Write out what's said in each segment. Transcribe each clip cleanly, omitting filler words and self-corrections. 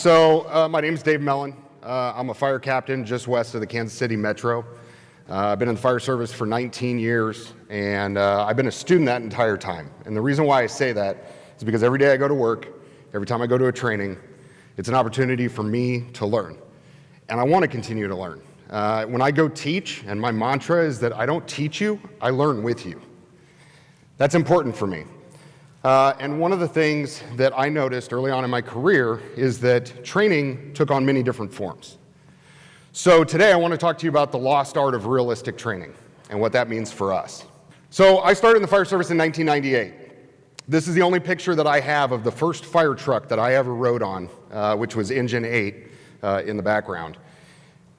My name's Dave Mellen. I'm a fire captain just west of the Kansas City Metro. I've been in the fire service for 19 years, and I've been a student that entire time. And the reason why I say that is because every day I go to work, every time I go to a training, it's an opportunity for me to learn. And I want to continue to learn. When I go teach, and my mantra is that I don't teach you, I learn with you. That's important for me. And one of the things that I noticed early on in my career is that training took on many different forms. So today I want to talk to you about the lost art of realistic training and what that means for us. So I started in the fire service in 1998. This is the only picture that I have of the first fire truck that I ever rode on, which was Engine 8 in the background.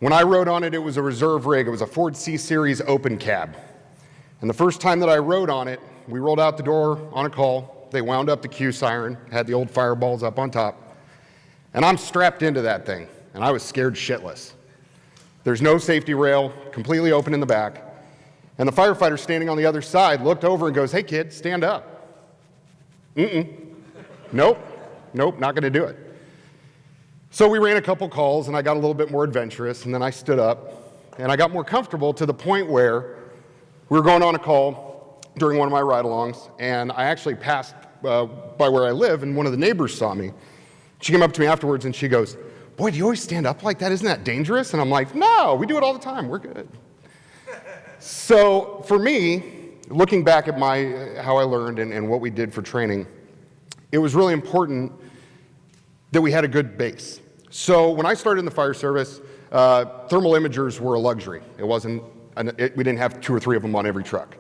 When I rode on it, it was a reserve rig. It was a Ford C-Series open cab. And the first time that I rode on it, we rolled out the door on a call. They wound up the cue siren, had the old fireballs up on top. And I'm strapped into that thing, and I was scared shitless. There's no safety rail, completely open in the back. And the firefighter standing on the other side looked over and goes, "Hey kid, stand up." Nope, not gonna do it. So we ran a couple calls, and I got a little bit more adventurous, and then I stood up, and I got more comfortable to the point where we were going on a call during one of my ride-alongs, and I actually passed by where I live, and one of the neighbors saw me. She came up to me afterwards, and she goes, "Boy, do you always stand up like that? Isn't that dangerous?" And I'm like, "No, we do it all the time. We're good." So for me, looking back at how I learned and what we did for training, it was really important that we had a good base. So when I started in the fire service, thermal imagers were a luxury. We didn't have 2 or 3 of them on every truck.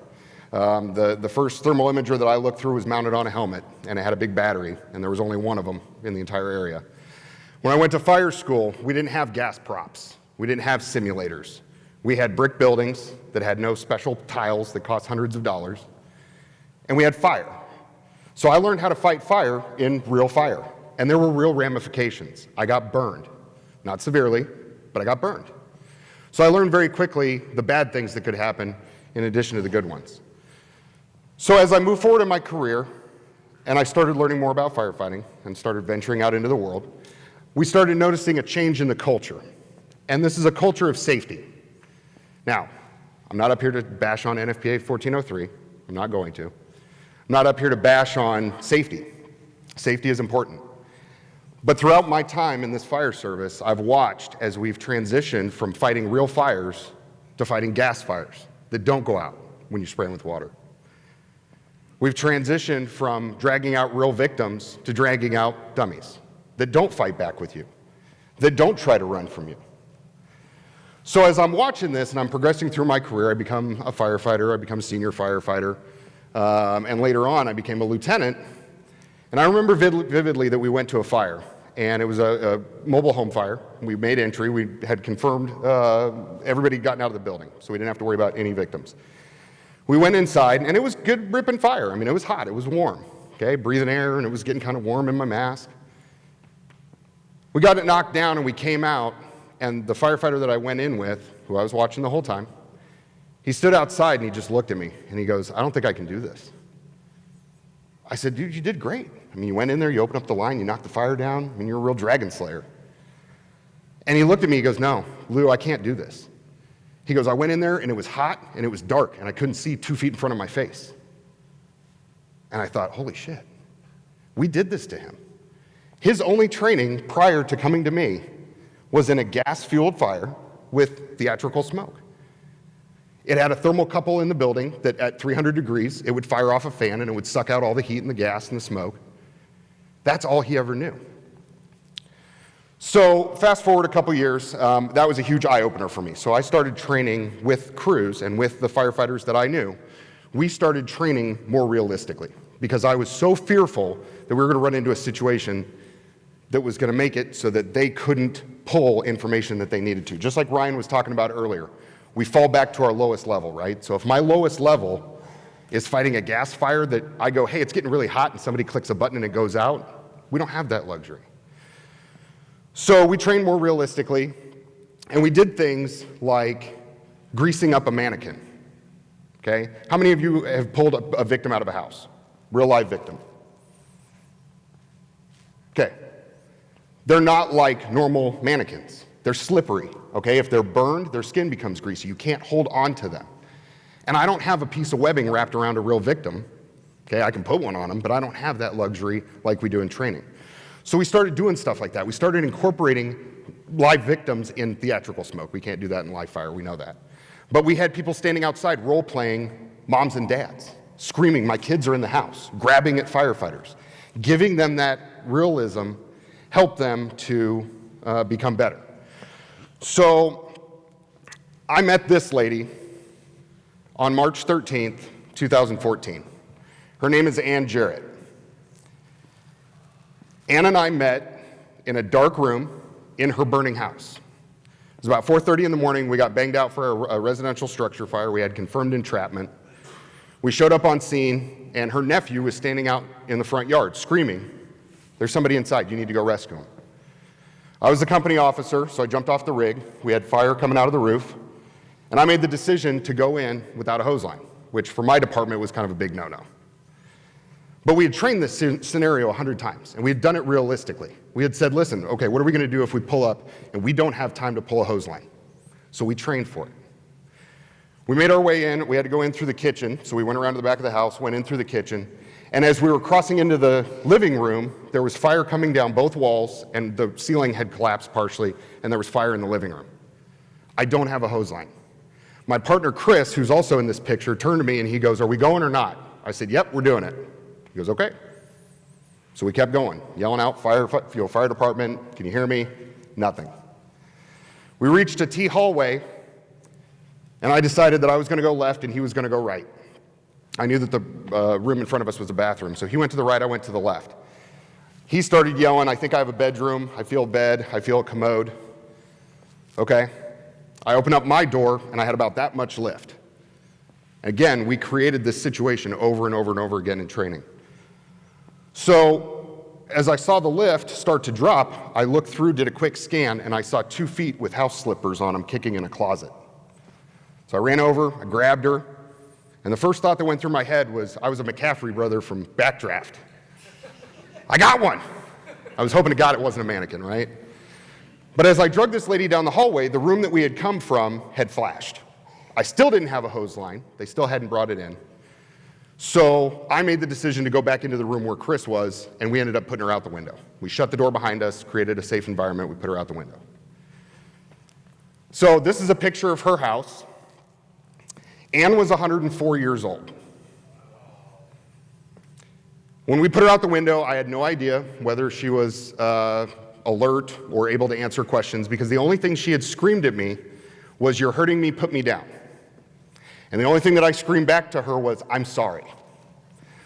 The first thermal imager that I looked through was mounted on a helmet, and it had a big battery, and there was only one of them in the entire area. When I went to fire school, we didn't have gas props. We didn't have simulators. We had brick buildings that had no special tiles that cost hundreds of dollars, and we had fire. So I learned how to fight fire in real fire, and there were real ramifications. I got burned. Not severely, but I got burned. So I learned very quickly the bad things that could happen in addition to the good ones. So as I moved forward in my career, and I started learning more about firefighting and started venturing out into the world, we started noticing a change in the culture. And this is a culture of safety. Now, I'm not up here to bash on NFPA 1403. I'm not going to. I'm not up here to bash on safety. Safety is important. But throughout my time in this fire service, I've watched as we've transitioned from fighting real fires to fighting gas fires that don't go out when you spray them with water. We've transitioned from dragging out real victims to dragging out dummies that don't fight back with you, that don't try to run from you. So as I'm watching this and I'm progressing through my career, I become a firefighter, I become a senior firefighter, and later on I became a lieutenant. And I remember vividly that we went to a fire, and it was a mobile home fire. We made entry, we had confirmed everybody had gotten out of the building, so we didn't have to worry about any victims. We went inside, and it was good ripping fire. I mean, it was hot, it was warm, okay? Breathing air, and it was getting kind of warm in my mask. We got it knocked down, and we came out, and the firefighter that I went in with, who I was watching the whole time, he stood outside, and he just looked at me, and he goes, "I don't think I can do this." I said, "Dude, you did great. I mean, you went in there, you opened up the line, you knocked the fire down. I mean, you're a real dragon slayer." And he looked at me, he goes, "No, Lou, I can't do this." He goes, "I went in there, and it was hot, and it was dark, and I couldn't see 2 feet in front of my face." And I thought, holy shit, we did this to him. His only training prior to coming to me was in a gas-fueled fire with theatrical smoke. It had a thermocouple in the building that at 300 degrees, it would fire off a fan and it would suck out all the heat and the gas and the smoke. That's all he ever knew. So fast forward a couple years, that was a huge eye-opener for me. So I started training with crews and with the firefighters that I knew. We started training more realistically because I was so fearful that we were going to run into a situation that was going to make it so that they couldn't pull information that they needed to. Just like Ryan was talking about earlier, we fall back to our lowest level, right? So if my lowest level is fighting a gas fire that I go, "Hey, it's getting really hot," and somebody clicks a button and it goes out, we don't have that luxury. So we trained more realistically, and we did things like greasing up a mannequin, okay? How many of you have pulled a victim out of a house? Real live victim. Okay. They're not like normal mannequins. They're slippery, okay? If they're burned, their skin becomes greasy. You can't hold on to them. And I don't have a piece of webbing wrapped around a real victim. Okay, I can put one on them, but I don't have that luxury like we do in training. So we started doing stuff like that. We started incorporating live victims in theatrical smoke. We can't do that in live fire, we know that. But we had people standing outside role-playing moms and dads, screaming, "My kids are in the house," grabbing at firefighters. Giving them that realism helped them to become better. So I met this lady on March 13th, 2014. Her name is Ann Jarrett. Ann and I met in a dark room in her burning house. It was about 4:30 in the morning. We got banged out for a residential structure fire. We had confirmed entrapment. We showed up on scene, and her nephew was standing out in the front yard screaming, "There's somebody inside, you need to go rescue him." I was the company officer, so I jumped off the rig. We had fire coming out of the roof, and I made the decision to go in without a hose line, which for my department was kind of a big no-no. But we had trained this scenario 100 times, and we had done it realistically. We had said, listen, okay, what are we gonna do if we pull up and we don't have time to pull a hose line? So we trained for it. We made our way in. We had to go in through the kitchen, so we went around to the back of the house, went in through the kitchen, and as we were crossing into the living room, there was fire coming down both walls, and the ceiling had collapsed partially, and there was fire in the living room. I don't have a hose line. My partner, Chris, who's also in this picture, turned to me and he goes, "Are we going or not?" I said, "Yep, we're doing it." He goes, "Okay." So we kept going, yelling out, fire department, can you hear me? Nothing. We reached a T hallway, and I decided that I was gonna go left and he was gonna go right. I knew that the room in front of us was a bathroom, so he went to the right, I went to the left. He started yelling, "I think I have a bedroom, I feel a bed, I feel a commode." Okay? I opened up my door, and I had about that much lift. Again, we created this situation over and over and over again in training. So, as I saw the lift start to drop, I looked through, did a quick scan, and I saw 2 feet with house slippers on them kicking in a closet. So I ran over, I grabbed her, and the first thought that went through my head was, I was a McCaffrey brother from Backdraft. I got one! I was hoping to God it wasn't a mannequin, right? But as I dragged this lady down the hallway, the room that we had come from had flashed. I still didn't have a hose line. They still hadn't brought it in. So I made the decision to go back into the room where Chris was, and we ended up putting her out the window. We shut the door behind us, created a safe environment, we put her out the window. So this is a picture of her house. Ann was 104 years old. When we put her out the window, I had no idea whether she was alert or able to answer questions, because the only thing she had screamed at me was, "You're hurting me, put me down." And the only thing that I screamed back to her was, "I'm sorry."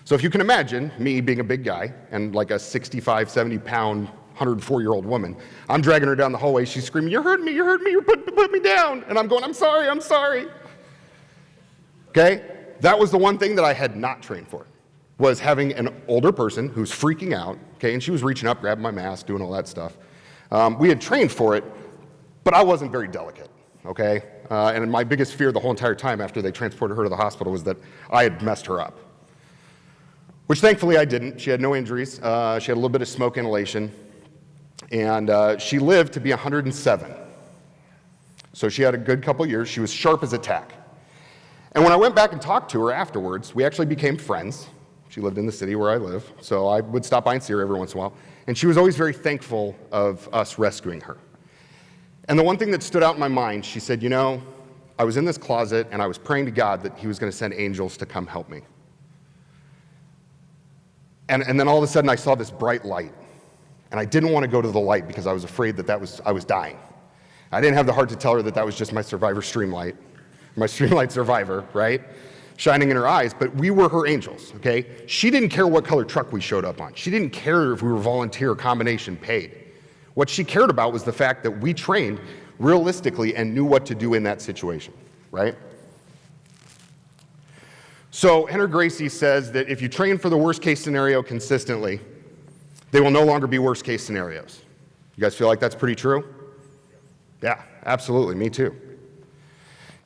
So if you can imagine me being a big guy and like a 65, 70-pound, 104-year-old woman, I'm dragging her down the hallway, she's screaming, "You're hurting me, you put me down." And I'm going, "I'm sorry, I'm sorry." Okay? That was the one thing that I had not trained for, was having an older person who's freaking out, okay, and she was reaching up, grabbing my mask, doing all that stuff. We had trained for it, but I wasn't very delicate, okay? And my biggest fear the whole entire time after they transported her to the hospital was that I had messed her up, which thankfully I didn't. She had no injuries. She had a little bit of smoke inhalation, and she lived to be 107. So she had a good couple years. She was sharp as a tack. And when I went back and talked to her afterwards, we actually became friends. She lived in the city where I live, so I would stop by and see her every once in a while. And she was always very thankful of us rescuing her. And the one thing that stood out in my mind, she said, "You know, I was in this closet and I was praying to God that he was going to send angels to come help me. And then all of a sudden I saw this bright light. And I didn't want to go to the light because I was afraid that I was dying. I didn't have the heart to tell her that that was just my survivor streamlight, my streamlight survivor, right? Shining in her eyes, but we were her angels, okay? She didn't care what color truck we showed up on. She didn't care if we were volunteer or combination paid. What she cared about was the fact that we trained realistically and knew what to do in that situation, right? So Henry Gracie says that if you train for the worst case scenario consistently, they will no longer be worst case scenarios. You guys feel like that's pretty true? Yeah, absolutely, me too.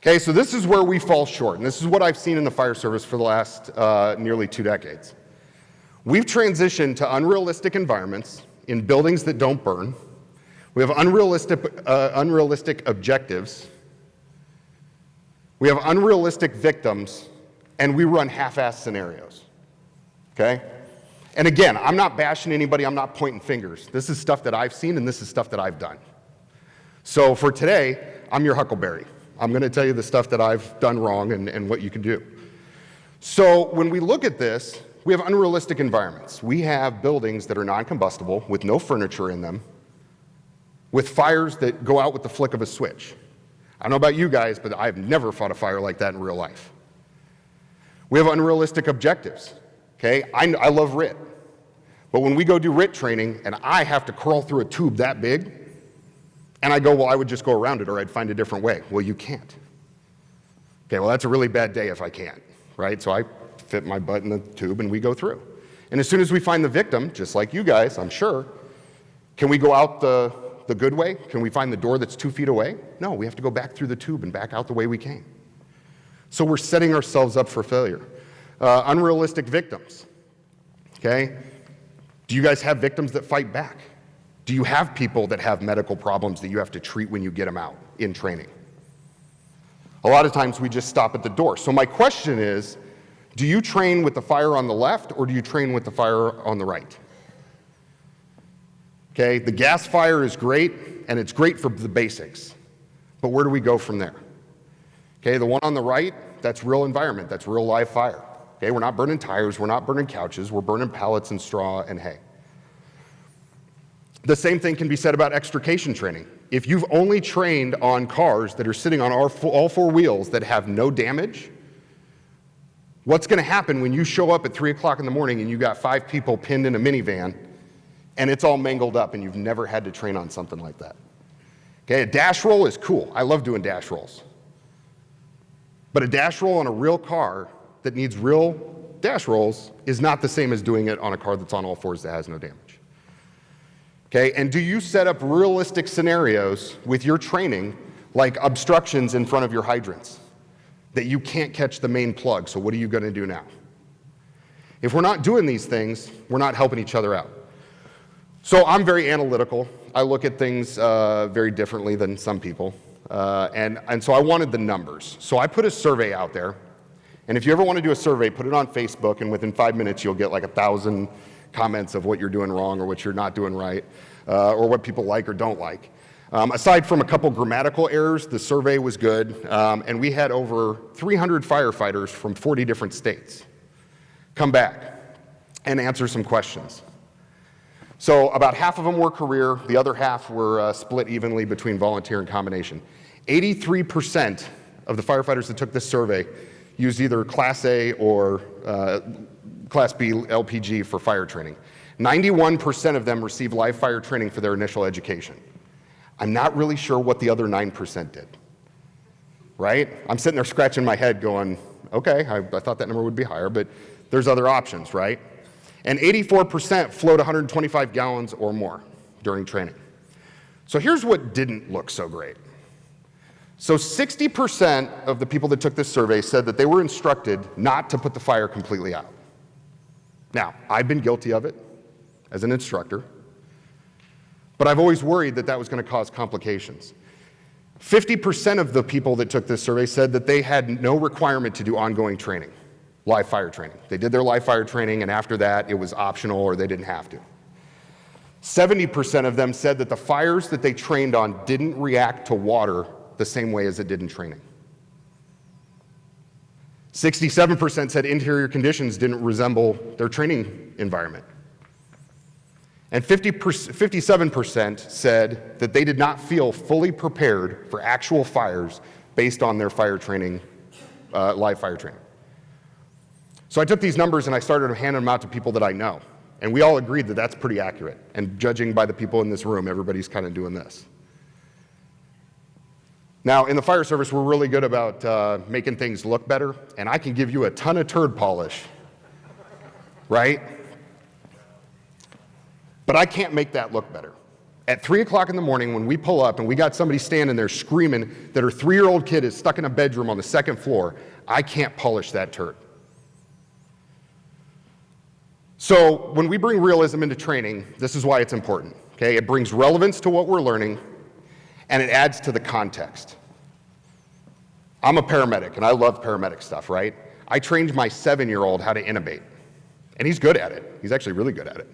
Okay, so this is where we fall short, and this is what I've seen in the fire service for the last nearly 2 decades. We've transitioned to unrealistic environments in buildings that don't burn, We have unrealistic objectives. We have unrealistic victims, and we run half-assed scenarios, okay? And again, I'm not bashing anybody, I'm not pointing fingers. This is stuff that I've seen, and this is stuff that I've done. So for today, I'm your huckleberry. I'm gonna tell you the stuff that I've done wrong and what you can do. So when we look at this, we have unrealistic environments. We have buildings that are non-combustible with no furniture in them, with fires that go out with the flick of a switch. I don't know about you guys, but I've never fought a fire like that in real life. We have unrealistic objectives, okay? I love RIT, but when we go do RIT training and I have to crawl through a tube that big, and I go, well, I would just go around it or I'd find a different way. Well, you can't. Okay, well, that's a really bad day if I can't, right? So I fit my butt in the tube and we go through. And as soon as we find the victim, just like you guys, I'm sure, can we go out the good way? Can we find the door that's 2 feet away? No, we have to go back through the tube and back out the way we came. So we're setting ourselves up for failure. Unrealistic victims, okay? Do you guys have victims that fight back? Do you have people that have medical problems that you have to treat when you get them out in training? A lot of times we just stop at the door. So my question is, do you train with the fire on the left or do you train with the fire on the right? Okay, the gas fire is great, and it's great for the basics. But where do we go from there? Okay, the one on the right, that's real environment, that's real live fire. Okay, we're not burning tires, we're not burning couches, we're burning pallets and straw and hay. The same thing can be said about extrication training. If you've only trained on cars that are sitting on all 4 wheels that have no damage, what's gonna happen when you show up at 3 o'clock in the morning and you got 5 people pinned in a minivan and it's all mangled up and you've never had to train on something like that? Okay, a dash roll is cool. I love doing dash rolls. But a dash roll on a real car that needs real dash rolls is not the same as doing it on a car that's on all 4s that has no damage. Okay, and do you set up realistic scenarios with your training, like obstructions in front of your hydrants, that you can't catch the main plug, so what are you gonna do now? If we're not doing these things, we're not helping each other out. So I'm very analytical. I look at things very differently than some people. And so I wanted the numbers. So I put a survey out there. And if you ever want to do a survey, put it on Facebook, and within 5 minutes, you'll get like 1,000 comments of what you're doing wrong or what you're not doing right, or what people like or don't like. Aside from a couple grammatical errors, the survey was good. And we had over 300 firefighters from 40 different states come back and answer some questions. So about half of them were career, the other half were split evenly between volunteer and combination. 83% of the firefighters that took this survey used either Class A or Class B LPG for fire training. 91% of them received live fire training for their initial education. I'm not really sure what the other 9% did, right? I'm sitting there scratching my head going, okay, I thought that number would be higher, but there's other options, right? And 84% flowed 125 gallons or more during training. So here's what didn't look so great. So 60% of the people that took this survey said that they were instructed not to put the fire completely out. Now, I've been guilty of it as an instructor, but I've always worried that that was going to cause complications. 50% of the people that took this survey said that they had no requirement to do ongoing training. Live fire training. They did their live fire training, and after that, it was optional or they didn't have to. 70% of them said that the fires that they trained on didn't react to water the same way as it did in training. 67% said interior conditions didn't resemble their training environment. And 57% said that they did not feel fully prepared for actual fires based on their fire training, live fire training. So I took these numbers and I started handing them out to people that I know. And we all agreed that that's pretty accurate. And judging by the people in this room, everybody's kind of doing this. Now, in the fire service, we're really good about making things look better. And I can give you a ton of turd polish, right? But I can't make that look better. At 3 o'clock in the morning, when we pull up and we got somebody standing there screaming that her 3-year-old kid is stuck in a bedroom on the 2nd floor, I can't polish that turd. So when we bring realism into training, this is why it's important, Okay, it brings relevance to what we're learning, and it adds to the context. I'm a paramedic, and I love paramedic stuff, right? I trained my 7-year-old how to intubate, and he's good at it. He's actually really good at it.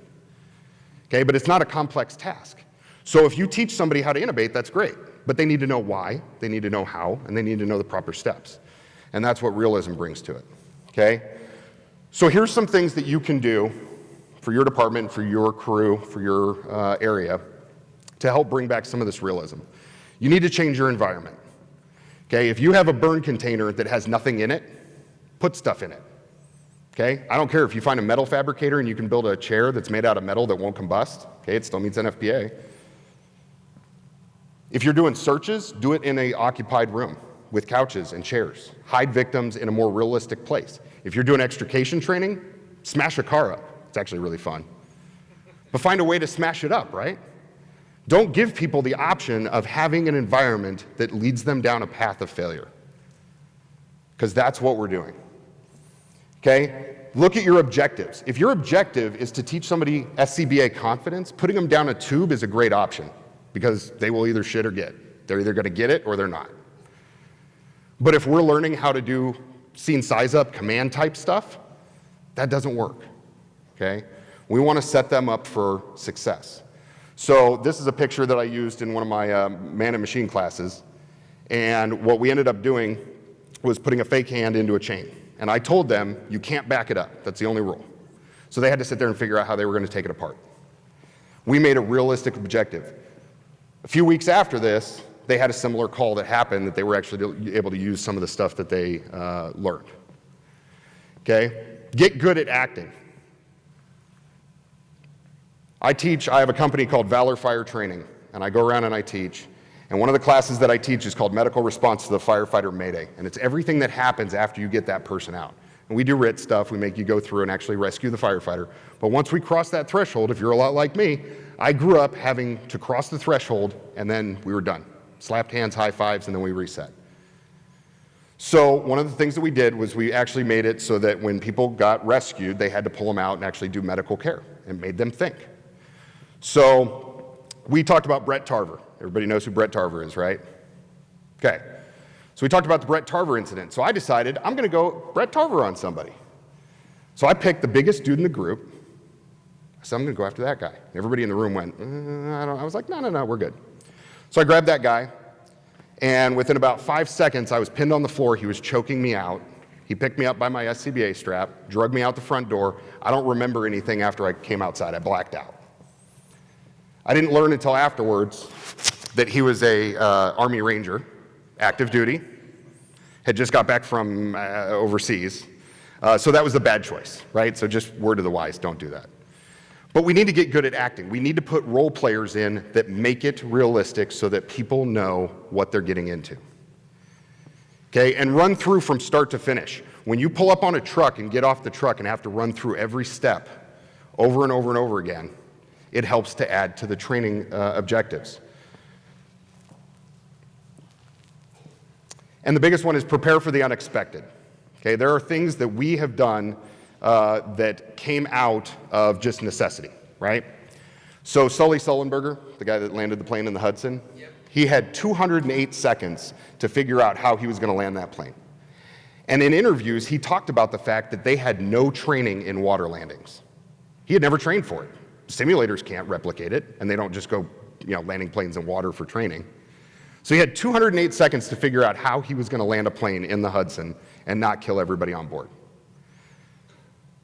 Okay, but it's not a complex task. So if you teach somebody how to intubate, that's great, but they need to know why, they need to know how, and they need to know the proper steps. And that's what realism brings to it, okay? So here's some things that you can do for your department, for your crew, for your area, to help bring back some of this realism. You need to change your environment. Okay, if you have a burn container that has nothing in it, put stuff in it. Okay, I don't care if you find a metal fabricator and you can build a chair that's made out of metal that won't combust. Okay, it still meets NFPA. If you're doing searches, do it in an occupied room with couches and chairs. Hide victims in a more realistic place. If you're doing extrication training, smash a car up. It's actually really fun. But find a way to smash it up, right? Don't give people the option of having an environment that leads them down a path of failure, because that's what we're doing. Okay? Look at your objectives. If your objective is to teach somebody SCBA confidence, putting them down a tube is a great option, because they will either shit or get. They're either going to get it or they're not. But if we're learning how to do scene size up, command type stuff, that doesn't work. Okay? We want to set them up for success. So this is a picture that I used in one of my man and machine classes, and what we ended up doing was putting a fake hand into a chain. And I told them, you can't back it up. That's the only rule. So they had to sit there and figure out how they were going to take it apart. We made a realistic objective. A few weeks after this, they had a similar call that happened, that they were actually able to use some of the stuff that they learned. Okay? Get good at acting. I have a company called Valor Fire Training, and I go around and I teach. And one of the classes that I teach is called Medical Response to the Firefighter Mayday. And it's everything that happens after you get that person out. And we do RIT stuff. We make you go through and actually rescue the firefighter. But once we cross that threshold, if you're a lot like me, I grew up having to cross the threshold, and then we were done. Slapped hands, high fives, and then we reset. So one of the things that we did was we actually made it so that when people got rescued, they had to pull them out and actually do medical care. It made them think. So we talked about Brett Tarver. Everybody knows who Brett Tarver is, right? Okay. So we talked about the Brett Tarver incident. So I decided I'm going to go Brett Tarver on somebody. So I picked the biggest dude in the group. I said, I'm going to go after that guy. And everybody in the room went, I was like, no, we're good. So I grabbed that guy, and within about 5 seconds, I was pinned on the floor. He was choking me out. He picked me up by my SCBA strap, drugged me out the front door. I don't remember anything after I came outside. I blacked out. I didn't learn until afterwards that he was a Army Ranger, active duty, had just got back from overseas. So that was a bad choice, right? So just word to the wise, don't do that. But we need to get good at acting. We need to put role players in that make it realistic so that people know what they're getting into. Okay, and run through from start to finish. When you pull up on a truck and get off the truck and have to run through every step over and over and over again, it helps to add to the training objectives. And the biggest one is prepare for the unexpected. Okay, there are things that we have done that came out of just necessity, right? So Sully Sullenberger, the guy that landed the plane in the Hudson, he had 208 seconds to figure out how he was going to land that plane. And in interviews, he talked about the fact that they had no training in water landings. He had never trained for it. Simulators can't replicate it, and they don't just go, landing planes in water for training. So he had 208 seconds to figure out how he was going to land a plane in the Hudson and not kill everybody on board.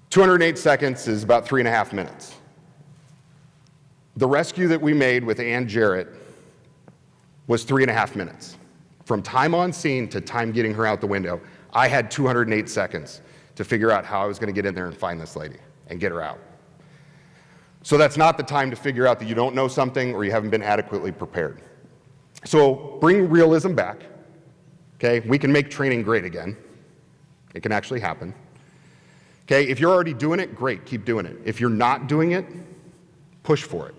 208 seconds is about 3.5 minutes. The rescue that we made with Ann Jarrett was 3.5 minutes. From time on scene to time getting her out the window, I had 208 seconds to figure out how I was going to get in there and find this lady and get her out. So that's not the time to figure out that you don't know something or you haven't been adequately prepared. So bring realism back. Okay, we can make training great again. It can actually happen. Okay, if you're already doing it, great, keep doing it. If you're not doing it, push for it.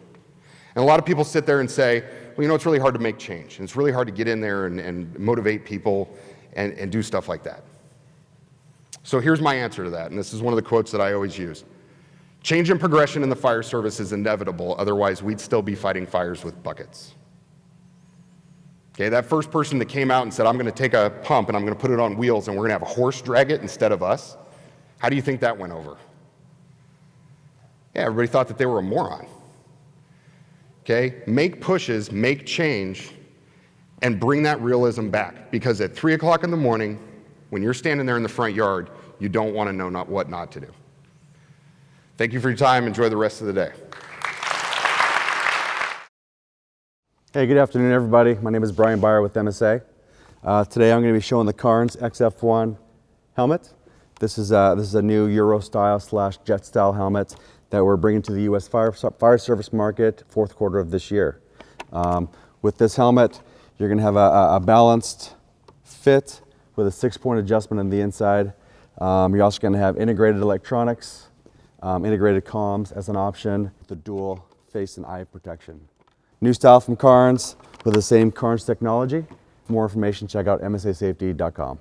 And a lot of people sit there and say, well, it's really hard to make change. And it's really hard to get in there and motivate people and do stuff like that. So here's my answer to that, and this is one of the quotes that I always use. Change in progression in the fire service is inevitable, otherwise we'd still be fighting fires with buckets. Okay, that first person that came out and said, I'm going to take a pump and I'm going to put it on wheels and we're going to have a horse drag it instead of us, how do you think that went over? Yeah, everybody thought that they were a moron. Okay, make pushes, make change, and bring that realism back. Because at 3 o'clock in the morning, when you're standing there in the front yard, you don't want to know what not to do. Thank you for your time. Enjoy the rest of the day. Hey, good afternoon, everybody. My name is Brian Byer with MSA. Today I'm going to be showing the Carnes XF1 helmet. This is a new Euro style / jet style helmet that we're bringing to the U.S. fire service market fourth quarter of this year. With this helmet, you're going to have a balanced fit with a 6-point adjustment on the inside. You're also going to have integrated electronics, integrated comms as an option, the dual face and eye protection. New style from Carnes with the same Carnes technology. For more information, check out msasafety.com.